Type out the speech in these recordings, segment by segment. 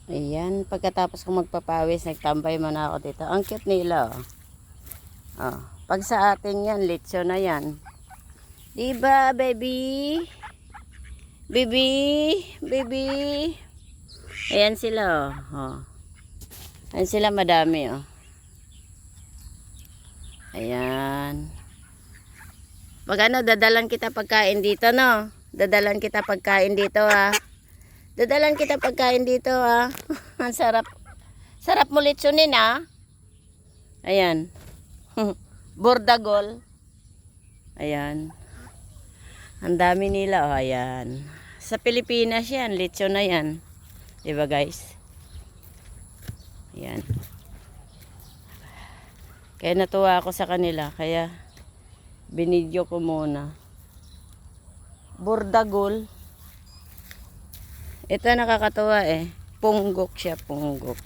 Ayan, pagkatapos kong magpapawis, nagtambay muna ako dito. Ang cute nila, oh. Oh, pag sa atin yan, litso na yan. Diba, baby? Baby? Baby? Ayan sila, oh. Ayan sila, madami, oh. Ayan. Pag ano, dadalan kita pagkain dito, no? Dadalan kita pagkain dito, ha? Dadalan kita pagkain dito, ha? Ang sarap. Sarap mo litsunin, ha? Ayan. Bordagol. Ayan. Ang dami nila, oh. Ayan. Sa Pilipinas yan, litson na yan. Diba, guys? Ayan. Kaya natuwa ako sa kanila. Kaya binidyo ko muna. Bordagol. Ito nakakatuwa eh. Punggok siya, punggok.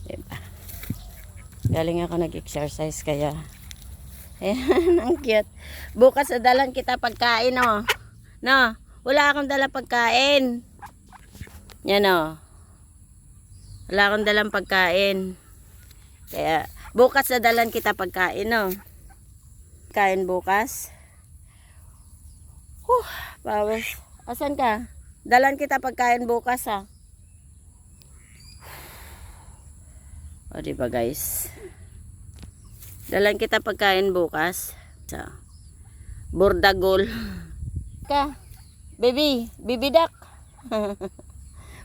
Diba? Galing ako nag-exercise kaya. Ayan, ang cute. Bukas dalan kita pagkain, oh. No, wala akong dalang pagkain. Yan, oh. Wala akong dalang pagkain. Kaya, bukas dalan kita pagkain, oh. Kain bukas. Pawis. Asan ka? Dalan kita pagkain bukas, ha. O, diba, guys? Dalan kita pagkain bukas. So, bordagol. Ka. Baby. Baby duck.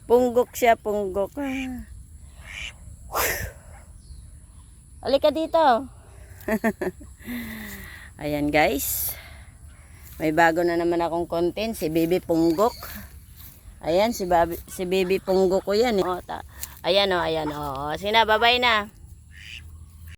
Punggok siya, punggok. Halika dito. Ayan, guys. May bago na naman akong content. Si Baby Punggok. Ayan, si Baby Punggok ko yan. Eh. Ayan, oh, ayan, oh. Sinababay na.